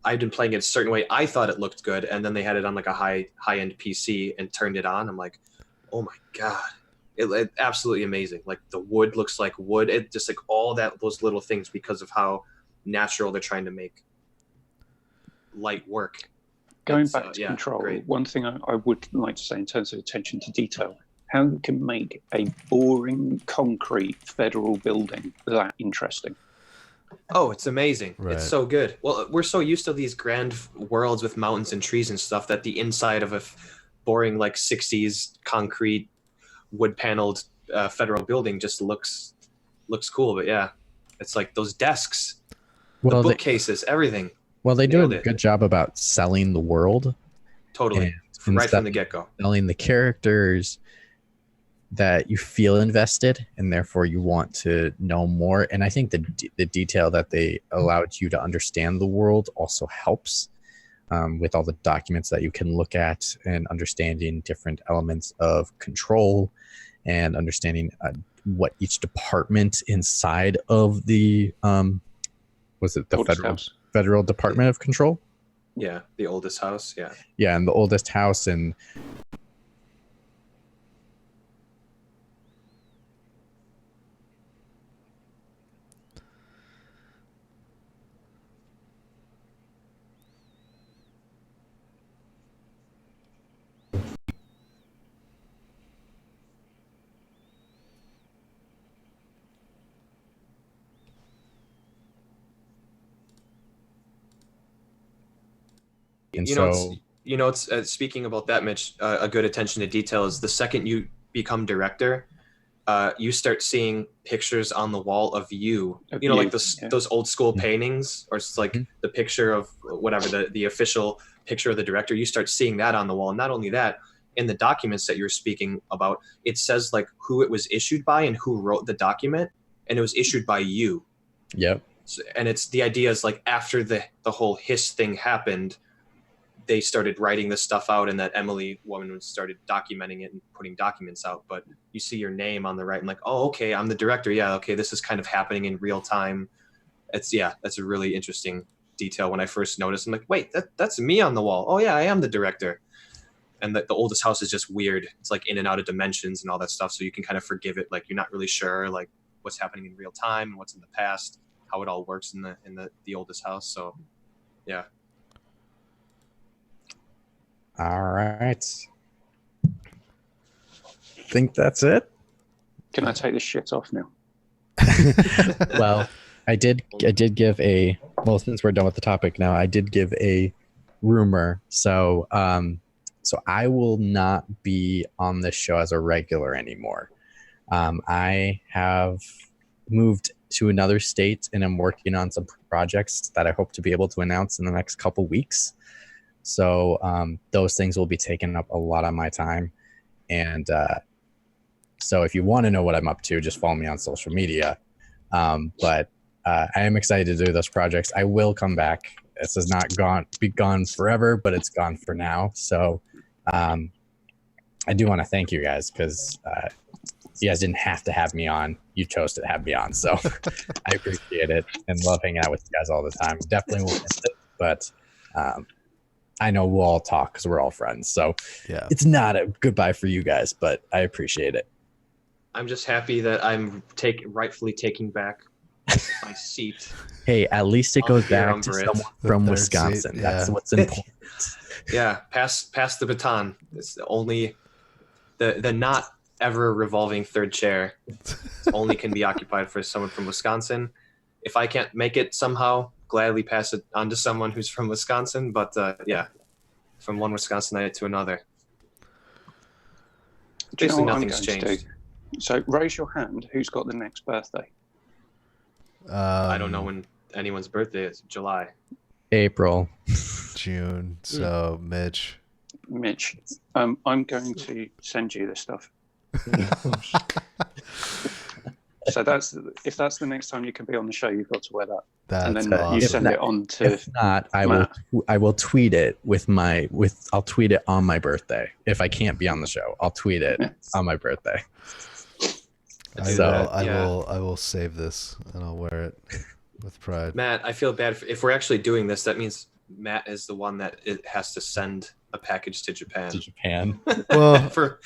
it a certain way. I thought it looked good, and then they had it on like a high-end PC and turned it on. I'm like, oh my god, it absolutely amazing. Like, the wood looks like wood. It just like all those little things because of how natural they're trying to make light work. Going back to Control, great. One thing I would like to say in terms of attention to detail, how you can make a boring concrete federal building that interesting. Oh, it's amazing. Right. It's so good. Well, we're so used to these grand worlds with mountains and trees and stuff that the inside of a boring like 60s concrete wood paneled federal building just looks cool. But yeah, it's like those desks, the bookcases, everything. Well, they do a good job about selling the world. Totally. Right from the get-go. Selling the characters that you feel invested, and therefore you want to know more. And I think the detail that they allowed you to understand the world also helps with all the documents that you can look at and understanding different elements of Control and understanding what each department inside of the Federal Department of Control? Yeah, the oldest house. Yeah. Yeah, and the oldest house and it's speaking about that, Mitch, a good attention to detail is the second you become director, you start seeing pictures on the wall of you, like those old school paintings, or it's like the picture of whatever, the official picture of the director. You start seeing that on the wall. And not only that, in the documents that you're speaking about, it says like who it was issued by and who wrote the document, and it was issued by you. Yep. So, and it's the idea is like after the whole hiss thing happened, they started writing this stuff out, and that Emily woman started documenting it and putting documents out. But you see your name on the right and like, oh, okay, I'm the director. Yeah, okay, this is kind of happening in real time. That's a really interesting detail. When I first noticed, I'm like, wait, that's me on the wall. Oh yeah, I am the director. And the oldest house is just weird. It's like in and out of dimensions and all that stuff. So you can kind of forgive it. Like you're not really sure like what's happening in real time and what's in the past, how it all works in the oldest house. So yeah. All right. Think that's it. Can I take this shit off now? Well, I did give since we're done with the topic now, I did give a rumor. So I will not be on this show as a regular anymore. I have moved to another state, and I'm working on some projects that I hope to be able to announce in the next couple weeks. So those things will be taking up a lot of my time. And so if you want to know what I'm up to, just follow me on social media. But I am excited to do those projects. I will come back. This is not be gone forever, but it's gone for now. So I do want to thank you guys because you guys didn't have to have me on. You chose to have me on. So I appreciate it and love hanging out with you guys all the time. Definitely will miss it, but I know we'll all talk because we're all friends. So Yeah. it's not a goodbye for you guys, but I appreciate it. I'm just happy that I'm rightfully taking back my seat. Hey, at least it On goes the back to Beerumverate. someone The from third Wisconsin. seat, That's yeah. what's important. Yeah, pass the baton. It's the only the not ever revolving third chair only can be occupied for someone from Wisconsin. If I can't make it somehow, gladly pass it on to someone who's from Wisconsin. But yeah, from one Wisconsinite to another. Do you know Basically, what I'm nothing's going to changed. do? So raise your hand. Who's got the next birthday? I don't know when anyone's birthday is. July. April. June. So Mitch. Mitch. I'm going to send you this stuff. So if that's the next time you can be on the show, you've got to wear that. That's And then awesome. you send it on to. If not, I Matt. will tweet it I'll tweet it on my birthday. If I can't be on the show, I'll tweet it on my birthday. I will save this and I'll wear it with pride. Matt, I feel bad if we're actually doing this. That means Matt is the one that has to send a package to Japan. To Japan. Well, For,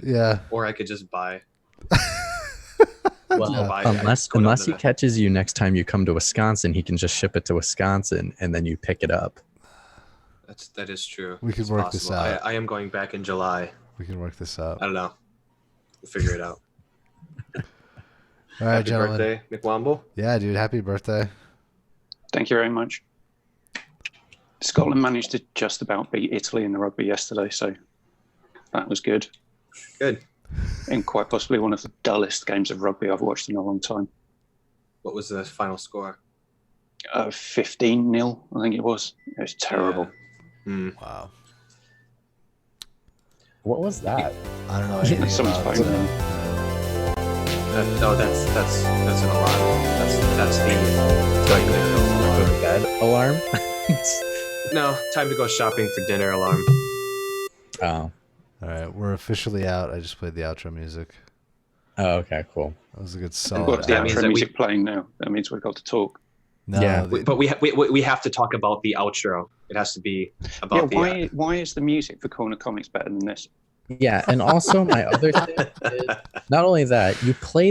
yeah. or I could just buy. Well, I'll buy- unless go down to he the- catches you next time you come to Wisconsin, he can just ship it to Wisconsin and then you pick it up. That is true. We could It's work this possible. out. I am going back in July. We can work this out. I don't know. We'll figure it out. All right, Happy gentlemen. birthday, McWomble. Yeah, dude. Happy birthday. Thank you very much. Scotland managed to just about beat Italy in the rugby yesterday, so that was good. Good. And quite possibly one of the dullest games of rugby I've watched in a long time. What was the final score? 15-0, I think it was. It was terrible. Yeah. Hmm. Wow. What was that? I don't know anything Someone's about phone. No, that's an alarm. That's the Go to bed alarm? no time to go shopping for dinner alarm. Oh. All right, we're officially out. I just played the outro music. Oh, okay, cool. That was a good We've solid. got the that means outro that music playing now. That means we've got to talk. No, Yeah, But we have to talk about the outro. It has to be about Why is the music for Corner Comics better than this? Yeah, and also my other thing is not only that, you play